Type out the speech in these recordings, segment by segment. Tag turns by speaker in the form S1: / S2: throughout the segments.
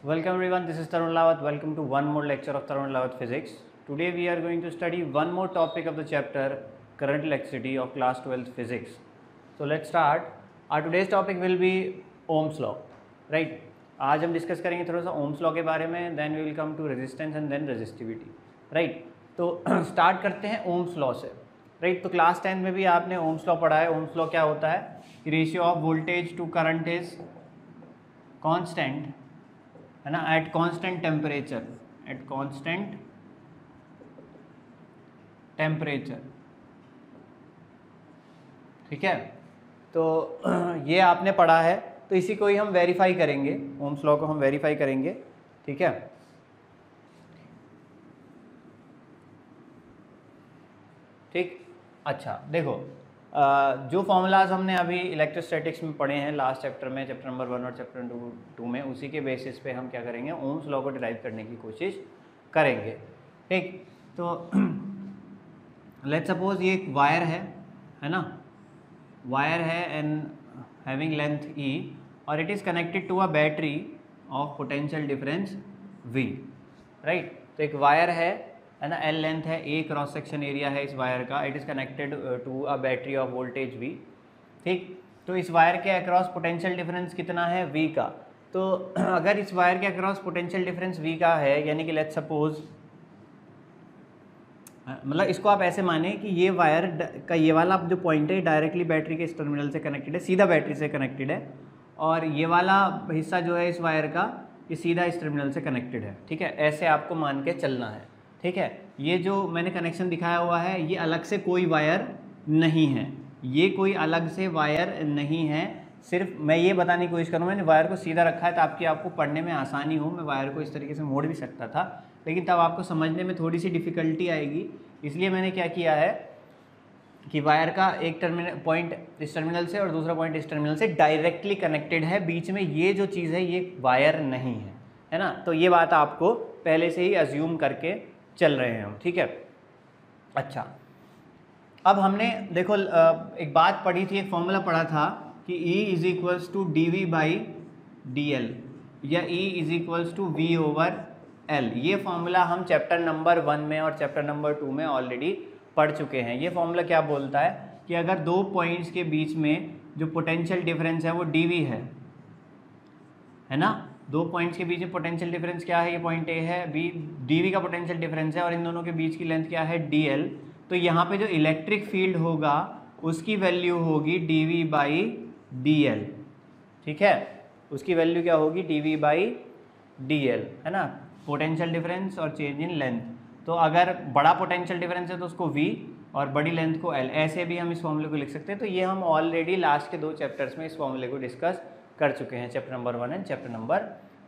S1: Welcome everyone, this is Tarun Lawat. Welcome to one more lecture of Tarun Lawat Physics. Today we are going to study one more topic of the chapter Current Electricity of class 12th Physics. So let's start. Our today's topic will be Ohm's Law, right? आज हम discuss करेंगे थोड़ा सा Ohm's law के बारे में, then we will come to resistance and then resistivity, right? तो start करते हैं ओम्स लॉ से, राइट? तो क्लास 10 में भी आपने ओम्स लॉ पढ़ा है. ओम्स लॉ क्या होता है? Ratio of voltage to current is constant, है ना, at constant temperature, at constant temperature. ठीक है, तो ये आपने पढ़ा है. तो इसी को ही हम वेरीफाई करेंगे, ओम्स लॉ को हम वेरीफाई करेंगे. ठीक है, ठीक. अच्छा देखो, जो फॉर्मूलाज हमने अभी इलेक्ट्रोस्टैटिक्स में पढ़े हैं लास्ट चैप्टर में, चैप्टर नंबर 1 और चैप्टर 2 में, उसी के बेसिस पे हम क्या करेंगे, ओम्स लॉ को डिराइव करने की कोशिश करेंगे. ठीक, तो लेट्स सपोज ये एक वायर है ना, वायर है एंड हैविंग लेंथ E और it is connected to a battery of potential difference V, right? तो एक वायर है ना, L लेंथ है, A क्रॉस सेक्शन एरिया है इस वायर का, it is connected to a battery of voltage V. ठीक, तो इस वायर के अक्रॉस पोटेंशियल डिफरेंस कितना है? V का. तो अगर इस वायर के अक्रॉस पोटेंशियल डिफरेंस V का है, यानी कि लेट्स सपोज, मतलब इसको आप ऐसे माने कि ये वायर का ये वाला जो पॉइंट है डायरेक्टली बैटरी के इस टर्मिनल से कनेक्टेड है, सीधा बैटरी से कनेक्टेड है, और ये वाला हिस्सा जो है इस वायर का, ये सीधा इस टर्मिनल से कनेक्टेड है. ठीक है, ऐसे आपको मान के चलना है. ठीक है, ये जो मैंने कनेक्शन दिखाया हुआ है, ये अलग से कोई वायर नहीं है, ये कोई अलग से वायर नहीं है. सिर्फ मैं ये बताने की कोशिश करूँ, मैंने वायर को सीधा रखा है ताकि आपको पढ़ने में आसानी हो. मैं वायर को इस तरीके से मोड़ भी सकता था, लेकिन तब आपको समझने में थोड़ी सी डिफ़िकल्टी आएगी. इसलिए मैंने क्या किया है कि वायर का एक टर्मिनल पॉइंट इस टर्मिनल से और दूसरा पॉइंट इस टर्मिनल से डायरेक्टली कनेक्टेड है, बीच में ये जो चीज़ है ये वायर नहीं है ना. तो ये बात आपको पहले से ही अज्यूम करके चल रहे हैं हम. ठीक है, अच्छा, अब हमने देखो एक बात पढ़ी थी, एक फॉर्मूला पढ़ा था कि E is equals to D by D L या E is equals to V over L. ये फॉर्मूला हम चैप्टर नंबर 1 में और चैप्टर नंबर 2 में ऑलरेडी पढ़ चुके हैं. ये फॉर्मूला क्या बोलता है कि अगर दो पॉइंट्स के बीच में जो पोटेंशियल डिफरेंस है वो dV है ना, दो पॉइंट्स के बीच में पोटेंशियल डिफरेंस क्या है, ये पॉइंट A है, B dV का पोटेंशियल डिफरेंस है, और इन दोनों के बीच की लेंथ क्या है, dl. तो यहाँ पे जो इलेक्ट्रिक फील्ड होगा उसकी वैल्यू होगी dV बाई dl. ठीक है, उसकी वैल्यू क्या होगी, dV बाई dl, है ना, पोटेंशियल डिफरेंस और चेंज इन लेंथ. तो अगर बड़ा पोटेंशियल डिफरेंस है तो उसको V और बड़ी लेंथ को L, ऐसे भी हम इस फॉर्मूले को लिख सकते हैं. तो ये हम ऑलरेडी लास्ट के 2 चैप्टर्स में इस फॉर्मूले को डिस्कस कर चुके हैं, chapter number 1 and chapter number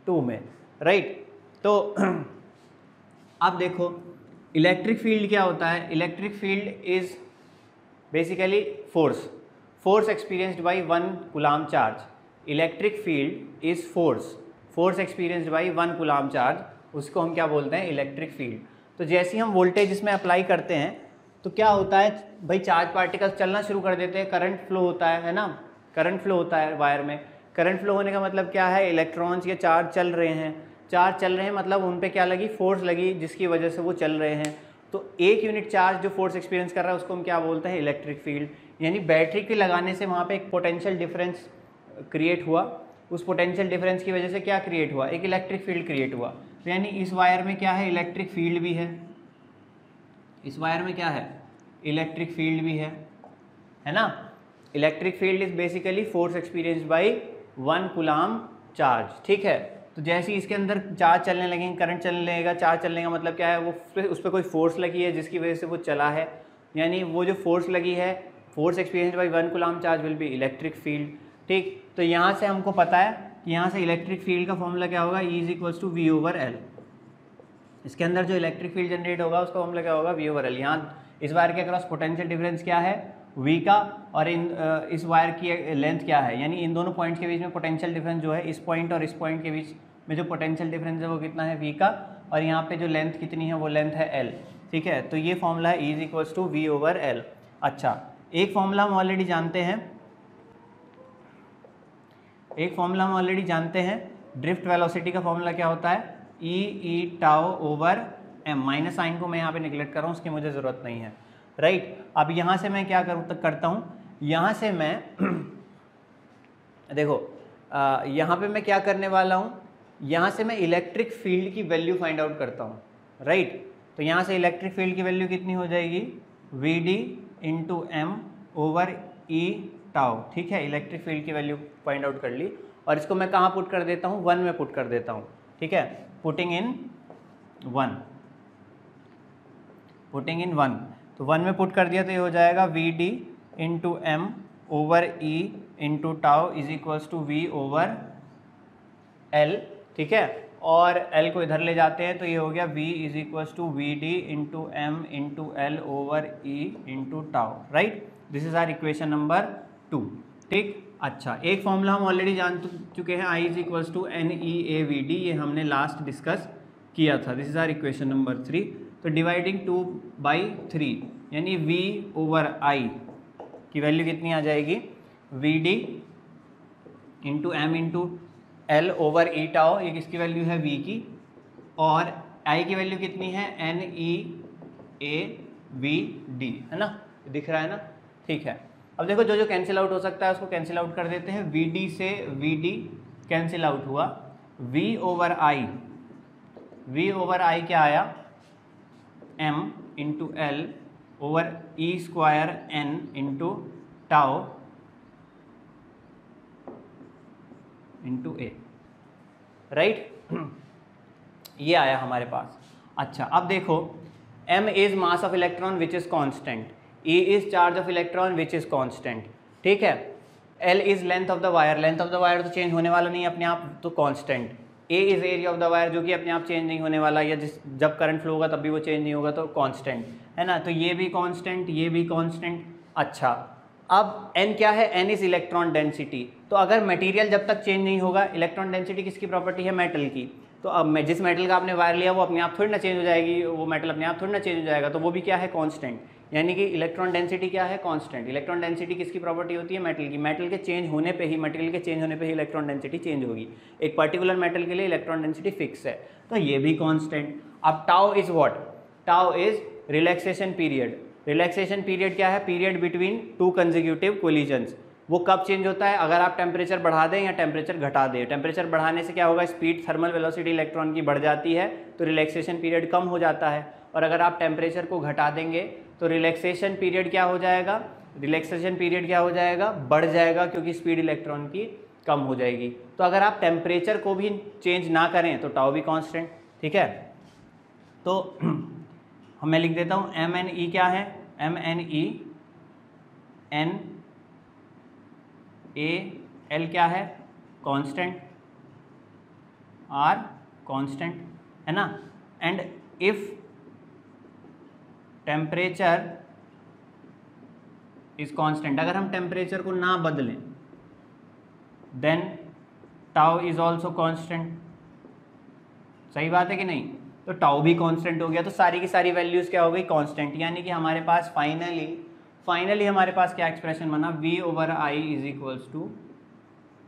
S1: 2 में, राइट? तो अब देखो इलेक्ट्रिक फील्ड क्या होता है. Electric field is basically force experienced by 1 coulomb charge. Electric field is force experienced by 1 coulomb charge, उसको हम क्या बोलते हैं, इलेक्ट्रिक फील्ड. तो जैसे ही हम वोल्टेज इसमें अप्लाई करते हैं तो क्या होता है भाई, चार्ज पार्टिकल्स चलना शुरू कर देते हैं, करंट फ्लो होता है ना, करंट फ्लो होता है वायर में. करंट फ्लो होने का मतलब क्या है, इलेक्ट्रॉन्स या चार्ज चल रहे हैं, चार्ज चल रहे हैं मतलब उन पे क्या लगी, फोर्स लगी, जिसकी वजह से वो चल रहे हैं. तो एक यूनिट चार्ज जो फोर्स एक्सपीरियंस कर रहा है उसको हम क्या बोलते हैं, इलेक्ट्रिक फील्ड. यानी बैटरी के लगाने से वहाँ पे एक पोटेंशियल डिफरेंस क्रिएट हुआ, उस पोटेंशियल डिफरेंस की वजह से क्या क्रिएट हुआ, एक इलेक्ट्रिक फील्ड क्रिएट हुआ. तो यानी इस वायर में क्या है, इलेक्ट्रिक फील्ड भी है, इस वायर में क्या है, इलेक्ट्रिक फील्ड भी है ना. Electric field is basically force experienced by 1 coulomb charge. ठीक है, तो जैसे ही इसके अंदर चार्ज चलने लगेंगे, करंट चलने लगेगा, चार्ज चलने का मतलब क्या है, वो उस पर कोई फोर्स लगी है जिसकी वजह से वो चला है. यानी वो जो फोर्स लगी है, force experienced by 1 coulomb charge will be electric field. ठीक, तो यहाँ से हमको पता है कि यहाँ से इलेक्ट्रिक फील्ड का फॉर्मूला क्या होगा, E is equals to V over L. इसके अंदर जो इलेक्ट्रिक फील्ड जनरेट होगा उसका फॉर्मूला क्या होगा, V ओवर L. यहाँ इस वायर के अक्रॉस पोटेंशियल डिफरेंस क्या है, V का, और इस वायर की लेंथ क्या है, यानी इन दोनों पॉइंट्स के बीच में पोटेंशियल डिफरेंस जो है, इस पॉइंट और इस पॉइंट के बीच में जो पोटेंशियल डिफरेंस है वो कितना है, V का, और यहाँ पे जो लेंथ कितनी है वो लेंथ है L. ठीक है, तो ये फॉर्मूला है E is equals to V over L. अच्छा, एक फॉर्मूला हम ऑलरेडी जानते हैं, ड्रिफ्ट वेलोसिटी का फॉर्मूला क्या होता है, e tau over m. Minus sign को मैं यहाँ पे निगलेक्ट कर रहा हूँ, उसकी मुझे ज़रूरत नहीं है, राइट। अब यहाँ से मैं क्या करता हूँ, यहाँ से मैं देखो यहाँ पे मैं क्या करने वाला हूँ, यहाँ से मैं इलेक्ट्रिक फील्ड की वैल्यू फाइंड आउट करता हूँ, राइट। तो यहाँ से इलेक्ट्रिक फील्ड की वैल्यू कितनी हो जाएगी, V D into M over E tau, ठीक है। इलेक्ट्रिक फील्ड की वैल्यू फाइंड आउट कर ली, और इसको मैं कहाँ पुट कर देता हूँ, 1 में पुट कर देता हूँ, ठीक है। पुटिंग इन 1, तो 1 में पुट कर दिया तो ये हो जाएगा V D into M over E into tau is equals to V over L, ठीक है। और एल को इधर ले जाते हैं तो ये हो गया v is equals to V D into M into L over E into tau, right. This is our equation number 2, ठीक। अच्छा, एक फॉर्मूला हम ऑलरेडी जान चुके हैं, I is equals to n E A we d, ये हमने last discuss किया था। This is our equation number 3। तो डिवाइडिंग 2/3 यानी v ओवर आई की वैल्यू कितनी आ जाएगी, V D into M into L over E tau, ये किसकी वैल्यू है, v की, और i की वैल्यू कितनी है, N E A we D, है ना, दिख रहा है ना, ठीक है। अब देखो जो जो कैंसिल आउट हो सकता है उसको कैंसिल आउट कर देते हैं। वी डी से वी डी कैंसिल आउट हुआ, v ओवर आई क्या आया, m into L over e square n into tau into A, right. ये आया हमारे पास। अच्छा, अब देखो m is mass of electron which is constant, e is charge of electron which is constant, ठीक है। l is length of the wire, length of the wire तो चेंज होने वाला नहीं है अपने आप, तो constant. a is area of the wire, जो कि अपने आप चेंज नहीं होने वाला, या जब करंट फ्लो होगा तब भी वो चेंज नहीं होगा, तो कांस्टेंट, है ना। तो ये भी कांस्टेंट, ये भी कांस्टेंट। अच्छा, अब n क्या है, n इज इलेक्ट्रॉन डेंसिटी। तो अगर मटेरियल जब तक चेंज नहीं होगा, इलेक्ट्रॉन डेंसिटी किसकी प्रॉपर्टी है, मेटल की। तो अब जिस मेटल का आपने वायर लिया वो अपने आप थोड़ी ना चेंज हो जाएगी, वो मेटल अपने आप थोड़ी ना चेंज हो जाएगा, तो वो भी क्या है, कांस्टेंट। यानी कि इलेक्ट्रॉन डेंसिटी क्या है, कांस्टेंट। इलेक्ट्रॉन डेंसिटी किसकी प्रॉपर्टी होती है, मेटल की। मेटल के चेंज होने पे ही, मटेरियल के चेंज होने पे ही इलेक्ट्रॉन डेंसिटी चेंज होगी। एक पर्टिकुलर मेटल के लिए इलेक्ट्रॉन डेंसिटी फिक्स है, तो ये भी कांस्टेंट। अब tau is what, tau is relaxation period. Relaxation period क्या है, पीरियड बिटवीन 2 कंसेक्यूटिव कोलिजन्स। वो कब चेंज होता है, अगर आप टेम्परेचर बढ़ा दें या टेम्परेचर घटा दें। टेम्परेचर बढ़ाने से क्या होगा, स्पीड, थर्मल वेलोसिटी इलेक्ट्रॉन की बढ़ जाती है, तो रिलैक्सेशन पीरियड कम हो जाता है। और अगर आप टेम्परेचर को घटा देंगे तो रिलैक्सेशन पीरियड क्या हो जाएगा, रिलैक्सेशन पीरियड क्या हो जाएगा, बढ़ जाएगा, क्योंकि स्पीड इलेक्ट्रॉन की कम हो जाएगी। तो अगर आप टेम्परेचर को भी चेंज ना करें तो टाउ भी कांस्टेंट, ठीक है। तो मैं लिख देता हूँ एम एन ई क्या है, M N E N A L क्या है, कांस्टेंट, आर कांस्टेंट, है ना। And if temperature is constant, अगर हम टेम्परेचर को ना बदलें, then tau is also constant. सही बात है कि नहीं, तो टाउ भी कांस्टेंट हो गया, तो सारी की सारी वैल्यूज क्या हो गई, कांस्टेंट। यानी कि हमारे पास फाइनली हमारे पास क्या एक्सप्रेशन बना, v over I is equals to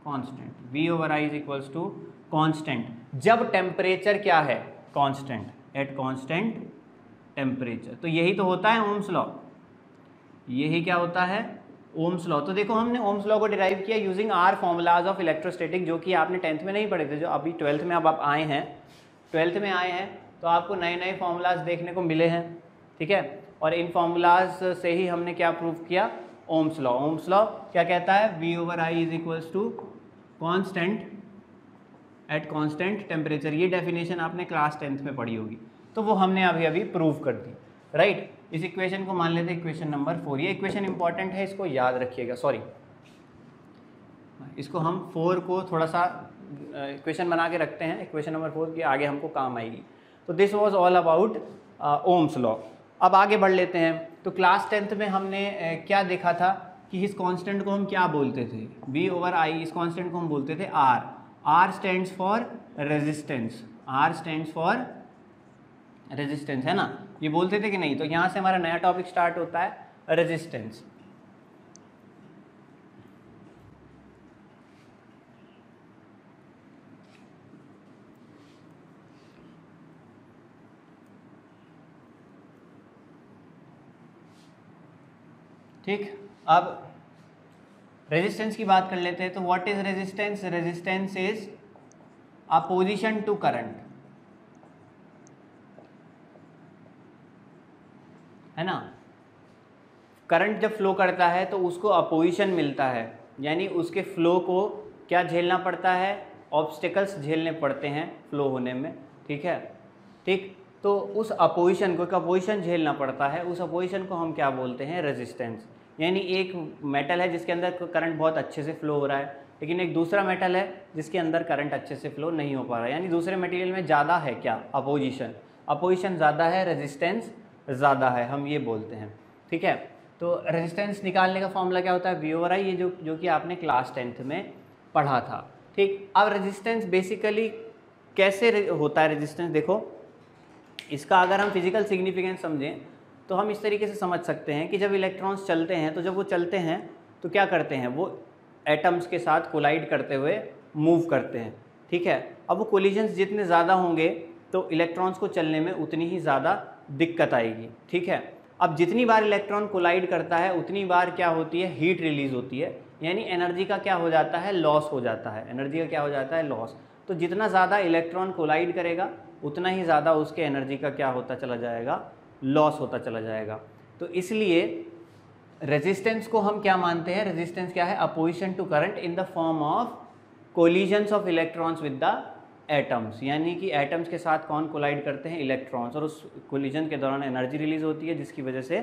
S1: constant, v over I is equals to constant जब टेम्परेचर क्या है, कांस्टेंट, एट कांस्टेंट टेम्परेचर। तो यही तो होता है ओम्स लॉ, यही क्या होता है, ओम्स लॉ। तो देखो हमने ओम्स लॉ को डिराइव किया using our formulas of electrostatic, जो कि आपने 10th में नहीं पढ़े थे, जो अभी 12th में अब आप आए हैं, 12th में आए हैं, तो आपको नए नए फॉर्मूलाज देखने को मिले हैं, ठीक है। और इन फॉर्मूलाज से ही हमने क्या प्रूव किया, ओम्स लॉ। ओम्स लॉ क्या कहता है, v over I is equals to constant at constant temperature. ये डेफिनेशन आपने क्लास 10th में पढ़ी होगी, तो वो हमने अभी अभी प्रूव कर दी, राइट। इस इक्वेशन को मान लेते हैं इक्वेशन नंबर 4। ये इक्वेशन इंपॉर्टेंट है, इसको याद रखिएगा। सॉरी, इसको हम 4 को थोड़ा सा इक्वेशन बना के रखते हैं, इक्वेशन नंबर 4 की आगे हमको काम आएगी। तो this was all about Ohm's law. अब आगे बढ़ लेते हैं। तो क्लास 10th में हमने क्या देखा था कि इस कांस्टेंट को हम क्या बोलते थे, v ओवर आई, इस कांस्टेंट को हम बोलते थे r। r stands for resistance, r stands for resistance, है ना, ये बोलते थे कि नहीं। तो यहाँ से हमारा नया टॉपिक स्टार्ट होता है, रेजिस्टेंस। ठीक, अब रेजिस्टेंस की बात कर लेते हैं। तो what is resistance? Resistance is opposition to current, है ना। करंट जब फ्लो करता है तो उसको अपोजिशन मिलता है, यानी उसके फ्लो को क्या झेलना पड़ता है? ऑब्स्टिकल्स झेलने पड़ते हैं फ्लो होने में, ठीक है। ठीक, तो उस अपोजिशन को, एक अपोजिशन झेलना पड़ता है, उस अपोजिशन को हम क्या बोलते हैं? रेजिस्टेंस। यानी एक मेटल है जिसके अंदर करंट बहुत अच्छे से फ्लो हो रहा है, लेकिन एक दूसरा मेटल है जिसके अंदर करंट अच्छे से फ्लो नहीं हो पा रहा है, यानी दूसरे मटेरियल में ज़्यादा है क्या? अपोजिशन। अपोजिशन ज़्यादा है, रेजिस्टेंस ज़्यादा है, हम ये बोलते हैं, ठीक है। तो रेजिस्टेंस निकालने का फॉर्मूला क्या होता है? V/I, ये जो कि आपने क्लास 10th में पढ़ा था, ठीक। अब रेजिस्टेंस बेसिकली कैसे होता है? रेजिस्टेंस देखो, इसका अगर हम फिजिकल सिग्निफिकेंस समझें तो हम इस तरीके से समझ सकते हैं कि जब इलेक्ट्रॉन्स चलते हैं, तो जब वो चलते हैं तो क्या करते हैं? वो एटम्स के साथ कोलाइड करते हुए मूव करते हैं, ठीक है। अब वो कोलिजन्स जितने ज़्यादा होंगे तो इलेक्ट्रॉन्स को चलने में उतनी ही ज़्यादा दिक्कत आएगी, ठीक है। अब जितनी बार इलेक्ट्रॉन कोलाइड करता है उतनी बार क्या होती है? हीट रिलीज होती है, यानी एनर्जी का क्या हो जाता है? लॉस हो जाता है। एनर्जी का क्या हो जाता है? लॉस। तो जितना ज़्यादा इलेक्ट्रॉन कोलाइड करेगा उतना ही ज़्यादा उसके एनर्जी का क्या होता चला जाएगा? लॉस होता चला जाएगा। तो इसलिए रेजिस्टेंस को हम क्या मानते हैं? रेजिस्टेंस क्या है? Opposition to current in the form of collisions of electrons with the atoms, यानी कि एटम्स के साथ कौन कोलाइड करते हैं? इलेक्ट्रॉन्स, और उस कोलिजन के दौरान एनर्जी रिलीज होती है, जिसकी वजह से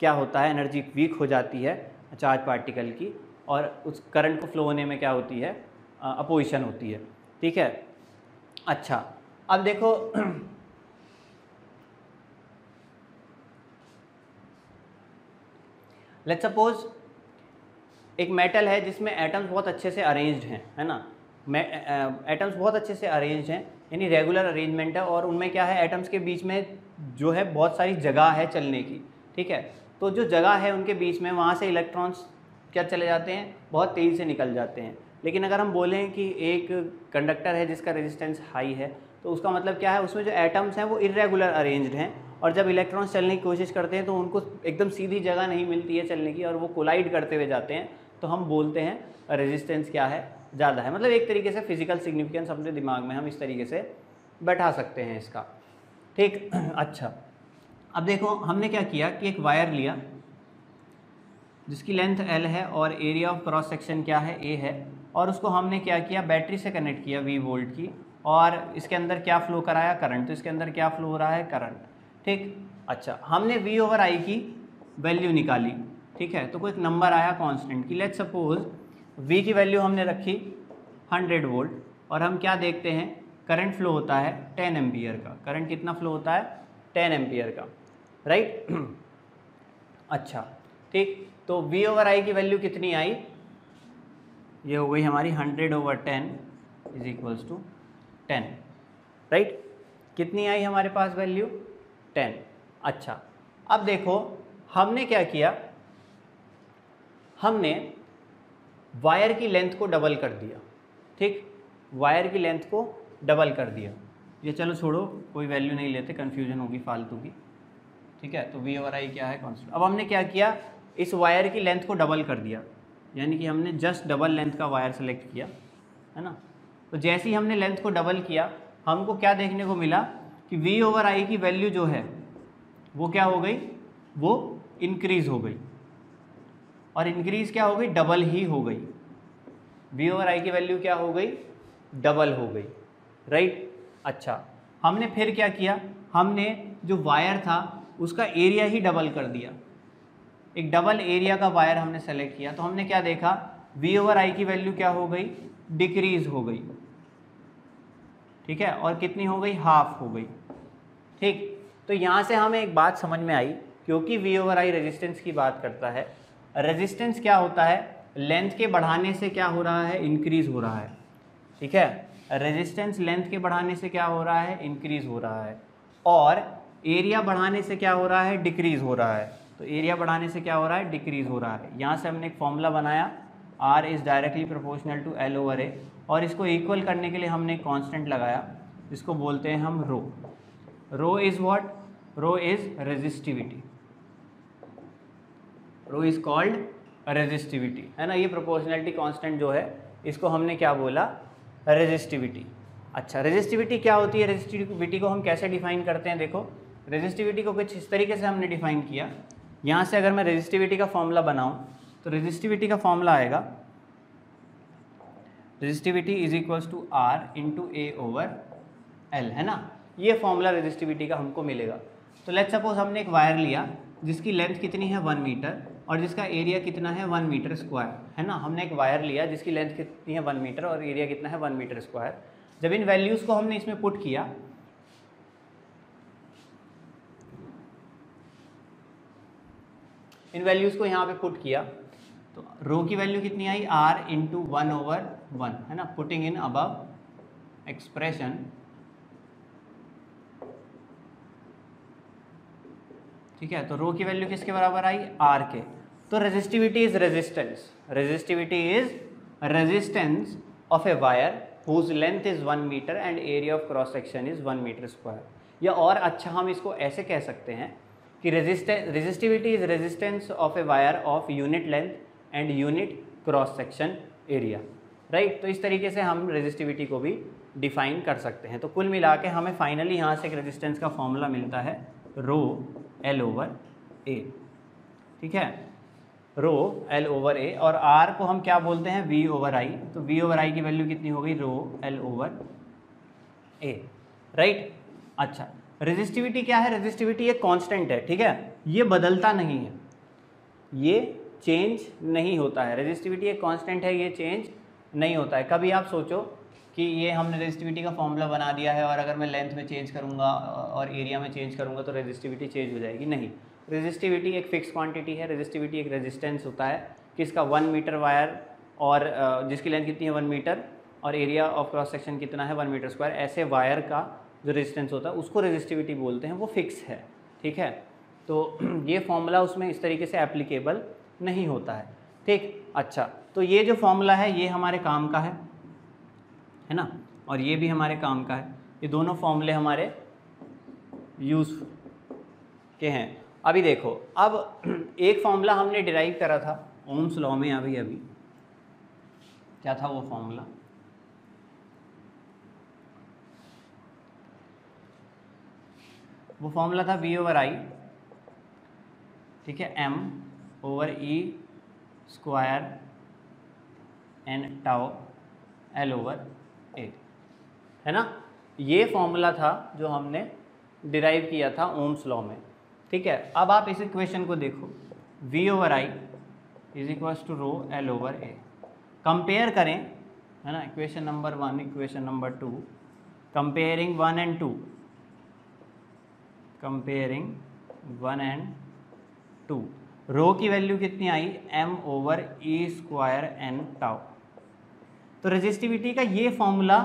S1: क्या होता है? एनर्जी वीक हो जाती है चार्ज पार्टिकल की, और उस करंट को फ्लो होने में क्या होती है? अपोजिशन होती है, ठीक है। अच्छा, अब देखो लेट्स सपोज एक मेटल है जिसमें एटम्स बहुत अच्छे से अरेंज्ड हैं, है ना। एटम्स बहुत अच्छे से अरेंज्ड हैं, यानी रेगुलर अरेंजमेंट है, और उनमें क्या है? एटम्स के बीच में जो है बहुत सारी जगह है चलने की, ठीक है। तो जो जगह है उनके बीच में, वहाँ से इलेक्ट्रॉन्स क्या चले जाते हैं? बहुत तेज़ी से निकल जाते हैं। लेकिन अगर हम बोलें कि एक कंडक्टर है जिसका रेजिस्टेंस हाई है, तो उसका मतलब क्या है? उसमें जो एटम्स हैं वो इरेगुलर अरेंज्ड हैं, और जब इलेक्ट्रॉन्स चलने की कोशिश करते हैं तो उनको एकदम सीधी जगह नहीं मिलती है चलने की, और वो कोलाइड करते हुए जाते हैं, तो हम बोलते हैं रेजिस्टेंस क्या है? ज़्यादा है। मतलब एक तरीके से फिजिकल सिग्निफिकेंस अपने दिमाग में हम इस तरीके से बैठा सकते हैं इसका, ठीक। अच्छा, अब देखो हमने क्या किया कि एक वायर लिया जिसकी लेंथ L है और एरिया ऑफ क्रॉस सेक्शन क्या है? A है, और उसको हमने क्या किया? बैटरी से कनेक्ट किया V वोल्ट की, और इसके अंदर क्या फ्लो कराया? करंट। तो इसके अंदर क्या फ्लो हो रहा है? करंट, ठीक। अच्छा, हमने V/I की वैल्यू निकाली, ठीक है। तो कोई एक नंबर आया कांस्टेंट की, लेट्स सपोज V की वैल्यू हमने रखी 100 वोल्ट, और हम क्या देखते हैं? करंट फ्लो होता है 10 एम्पियर का। करंट कितना फ्लो होता है? 10 एम्पियर का, राइट। अच्छा, ठीक। तो V/I की वैल्यू कितनी आई? ये हो गई हमारी 100/10 इज इक्वल्स टू 10, राइट। कितनी आई हमारे पास वैल्यू? 10। अच्छा, अब देखो हमने क्या किया? हमने वायर की लेंथ को डबल कर दिया, ठीक। वायर की लेंथ को डबल कर दिया। ये चलो छोड़ो, कोई वैल्यू नहीं लेते, कन्फ्यूजन होगी फालतू की, ठीक है। तो V/I क्या है? कांस्टेंट। अब हमने क्या किया? इस वायर की लेंथ को डबल कर दिया, यानी कि हमने जस्ट डबल लेंथ का वायर सेलेक्ट किया, है ना। तो जैसे ही हमने लेंथ को डबल किया, हमको क्या देखने को मिला कि V/I की वैल्यू जो है वो क्या हो गई? वो इंक्रीज़ हो गई, और इंक्रीज़ क्या हो गई? डबल ही हो गई। V/I की वैल्यू क्या हो गई? डबल हो गई, राइट। अच्छा, हमने फिर क्या किया? हमने जो वायर था उसका एरिया ही डबल कर दिया। एक डबल एरिया का वायर हमने सेलेक्ट किया, तो हमने क्या देखा? V/I की वैल्यू क्या हो गई? डिक्रीज हो गई, ठीक है। और कितनी हो गई? हाफ हो गई, ठीक। तो यहाँ से हमें एक बात समझ में आई, क्योंकि V/I रेजिस्टेंस की बात करता है। रेजिस्टेंस क्या होता है? लेंथ के बढ़ाने से क्या हो रहा है? इंक्रीज हो रहा है, ठीक है। रेजिस्टेंस लेंथ के बढ़ाने से क्या हो रहा है? इंक्रीज हो रहा है, और एरिया बढ़ाने से क्या हो रहा है? डिक्रीज हो रहा है। तो एरिया बढ़ाने से क्या हो रहा है? डिक्रीज हो रहा है। यहाँ से हमने एक फॉर्मूला बनाया, R is directly proportional to L/A, और इसको इक्वल करने के लिए हमने एक कांस्टेंट लगाया जिसको बोलते हैं हम rho. Rho is what? Rho is resistivity, rho is called resistivity, है ना। ये प्रोपोर्शनैलिटी कांस्टेंट जो है इसको हमने क्या बोला, रेजिस्टिविटी। अच्छा, रेजिस्टिविटी क्या होती है, रेजिस्टिविटी को हम कैसे डिफाइन करते हैं। देखो रेजिस्टिविटी को कुछ इस तरीके से हमने डिफाइन किया। यहाँ से अगर मैं रेजिस्टिविटी का फॉर्मूला बनाऊँ तो रेजिस्टिविटी का फॉर्मूला आएगा resistivity is equals to R into A over L, है ना। ये फॉर्मूला रेजिस्टिविटी का हमको मिलेगा। तो लेट्स सपोज हमने एक वायर लिया जिसकी लेंथ कितनी है 1 मीटर और जिसका एरिया कितना है 1 मीटर स्क्वायर, है ना। हमने एक वायर लिया जिसकी लेंथ कितनी है 1 मीटर और एरिया कितना है 1 मीटर स्क्वायर। जब इन वैल्यूज़ को हमने इसमें पुट किया, इन वैल्यूज़ को यहाँ पे पुट किया तो रो की वैल्यू कितनी आई, r इंटू 1/1, है ना। पुटिंग इन अबव एक्सप्रेशन, ठीक है। तो रो की वैल्यू किसके बराबर आई, r के। तो resistivity is resistance, resistivity is resistance of a wire whose length is 1 metre and area of cross section is 1 metre square. या और अच्छा हम इसको ऐसे कह सकते हैं कि resistivity is resistance of a wire of unit length and unit cross section area, right. तो इस तरीके से हम रेजिस्टिविटी को भी डिफाइन कर सकते हैं। तो कुल मिला के हमें फाइनली यहाँ से एक रेजिस्टेंस का फॉर्मूला मिलता है रो L ओवर A, ठीक है, रो L ओवर A। और R को हम क्या बोलते हैं, V ओवर I। तो V ओवर I की वैल्यू कितनी हो गई, रो L ओवर A, राइट। अच्छा, रेजिस्टिविटी क्या है, रेजिस्टिविटी एक कांस्टेंट है, ठीक है, ये बदलता नहीं है, ये चेंज नहीं होता है। रेजिस्टिविटी एक कांस्टेंट है, ये चेंज नहीं होता है। कभी आप सोचो कि ये हमने रेजिस्टिविटी का फॉर्मूला बना दिया है और अगर मैं लेंथ में चेंज करूँगा और एरिया में चेंज करूँगा तो रेजिस्टिविटी चेंज हो जाएगी, नहीं। रेजिस्टिविटी एक फिक्स क्वांटिटी है। रेजिस्टिविटी एक रेजिस्टेंस होता है किसका, 1 मीटर वायर और जिसकी लेंथ कितनी है 1 मीटर और एरिया ऑफ क्रॉस सेक्शन कितना है 1 मीटर स्क्वायर। ऐसे वायर का जो रेजिस्टेंस होता है उसको रेजिस्टिविटी बोलते हैं, वो फिक्स है, ठीक है। तो ये फॉर्मूला उसमें इस तरीके से एप्लीकेबल नहीं होता है, ठीक। अच्छा, तो ये जो फॉर्मूला है ये हमारे काम का है ना, और ये भी हमारे काम का है। ये दोनों फॉर्मूले हमारे यूज के हैं। अभी देखो, अब एक फॉर्मूला हमने डिराइव करा था ओम्स लॉ में, अभी क्या था वो फॉर्मूला, वो फॉर्मूला था V ओवर I, ठीक है, M over E square N tau L over A, है ना। ये फॉर्मूला था जो हमने डिराइव किया था ओम्स लॉ में, ठीक है। अब आप इस इक्वेशन को देखो, V over I is equals to rho L over A। Compare करें, है ना, equation number 1, equation number 2, comparing 1 and 2, comparing 1 and 2, rho की वैल्यू कितनी आई, M over E square N tau. तो रेजिस्टिविटी का ये फॉर्मूला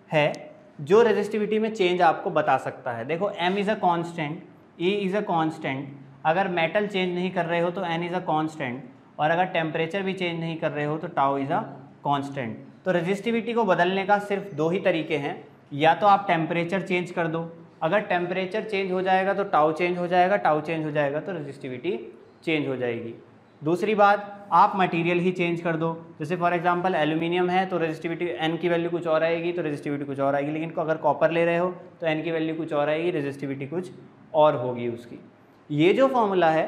S1: है जो रेजिस्टिविटी में चेंज आपको बता सकता है। देखो M is a constant, E is a constant, अगर मेटल चेंज नहीं कर रहे हो तो N इज़ अ कांस्टेंट, और अगर टेम्परेचर भी चेंज नहीं कर रहे हो तो टाउ इज़ अ कांस्टेंट। तो रेजिस्टिविटी को बदलने का सिर्फ 2 ही तरीके हैं, या तो आप टेम्परेचर चेंज कर दो, अगर टेम्परेचर चेंज हो जाएगा तो टाउ चेंज हो जाएगा, टाउ चेंज हो जाएगा तो रेजिस्टिविटी चेंज हो जाएगी। दूसरी बात, आप मटेरियल ही चेंज कर दो, जैसे फॉर एग्जांपल एल्यूमिनियम है तो रेजिस्टिविटी N की वैल्यू कुछ और आएगी तो रेजिस्टिविटी कुछ और आएगी, लेकिन अगर कॉपर ले रहे हो तो N की वैल्यू कुछ और आएगी, रेजिस्टिविटी कुछ और होगी उसकी। ये जो फॉर्मूला है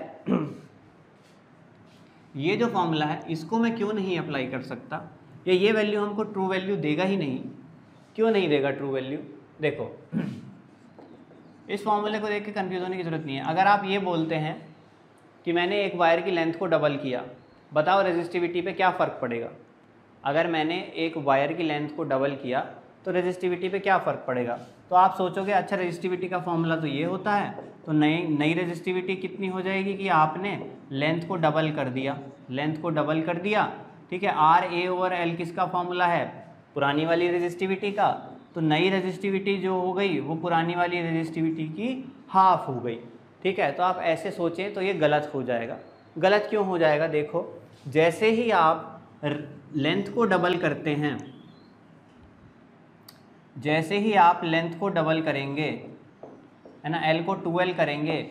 S1: ये जो फॉर्मूला है इसको मैं क्यों नहीं अप्लाई कर सकता, या ये वैल्यू हमको ट्रू वैल्यू देगा ही नहीं, क्यों नहीं देगा ट्रू वैल्यू। देखो इस फॉर्मूले को देख के कन्फ्यूज होने की ज़रूरत नहीं है। अगर आप ये बोलते हैं कि मैंने एक वायर की लेंथ को डबल किया, बताओ रेजिस्टिविटी पे क्या फ़र्क पड़ेगा। अगर मैंने एक वायर की लेंथ को डबल किया तो रेजिस्टिविटी पे क्या फ़र्क पड़ेगा। तो आप सोचोगे अच्छा रेजिस्टिविटी का फॉर्मूला तो ये होता है, तो नई रेजिस्टिविटी कितनी हो जाएगी कि आपने लेंथ को डबल कर दिया, लेंथ को डबल कर दिया, ठीक है। आर ए ओवर एल किसका फॉर्मूला है, पुरानी वाली रेजिस्टिविटी का, तो नई रेजिस्टिविटी जो हो गई वो पुरानी वाली रेजिस्टिविटी की हाफ हो गई, ठीक है। तो आप ऐसे सोचें तो ये गलत हो जाएगा। गलत क्यों हो जाएगा, देखो जैसे ही आप लेंथ को डबल करते हैं, जैसे ही आप लेंथ को डबल करेंगे, है ना, L को 2L करेंगे,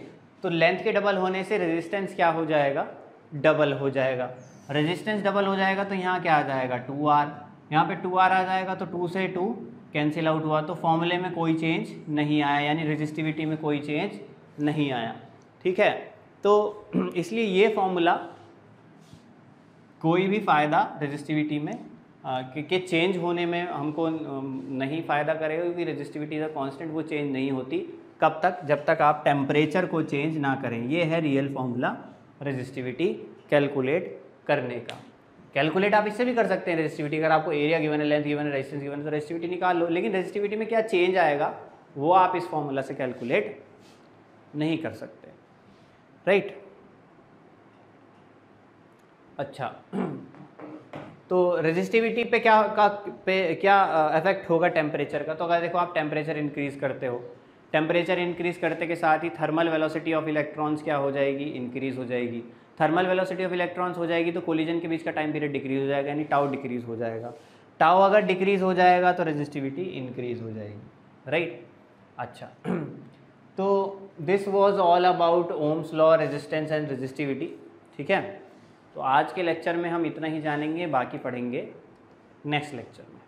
S1: तो लेंथ के डबल होने से रेजिस्टेंस क्या हो जाएगा, डबल हो जाएगा। रेजिस्टेंस डबल हो जाएगा तो यहाँ क्या आ जाएगा 2R, यहाँ पे 2R आ जाएगा तो 2 से 2 कैंसिल आउट हुआ, तो फॉर्मूले में कोई चेंज नहीं आया, यानी रेजिस्टिविटी में कोई चेंज नहीं आया। ठीक है, तो इसलिए ये फॉर्मूला कोई भी फ़ायदा रेजिस्टिविटी में के चेंज होने में हमको नहीं फ़ायदा करेगा, क्योंकि रेजिस्टिविटी इज अ कांस्टेंट, वो चेंज नहीं होती। कब तक? जब तक आप टेम्परेचर को चेंज ना करें। ये है रियल फॉर्मूला रेजिस्टिविटी कैलकुलेट करने का। कैलकुलेट आप इससे भी कर सकते हैं रेजिस्टिविटी, अगर आपको एरिया गिवन है, लेंथ गिवन है, रेजिस्टेंस गिवन है, तो रेजिस्टिविटी निकाल लो। लेकिन रेजिस्टिविटी में क्या चेंज आएगा वो आप इस फॉर्मूला से कैलकुलेट नहीं कर सकते, राइट। अच्छा, तो रेजिस्टिविटी पे क्या इफेक्ट होगा टेम्परेचर का? तो अगर देखो आप टेम्परेचर इंक्रीज़ करते हो, टेम्परेचर इंक्रीज़ करते के साथ ही थर्मल वेलोसिटी ऑफ इलेक्ट्रॉन्स क्या हो जाएगी? इंक्रीज़ हो जाएगी। थर्मल वेलोसिटी ऑफ इलेक्ट्रॉन्स हो जाएगी तो कोलिजन के बीच का टाइम पीरियड डिक्रीज़ हो जाएगा, यानी टाउ डिक्रीज़ हो जाएगा। टाउ अगर डिक्रीज़ हो जाएगा तो रेजिस्टिविटी इंक्रीज़ हो जाएगी, राइट। अच्छा, तो this was all about Ohm's law, resistance and resistivity. ठीक है, तो आज के लेक्चर में हम इतना ही जानेंगे, बाकी पढ़ेंगे नेक्स्ट लेक्चर में।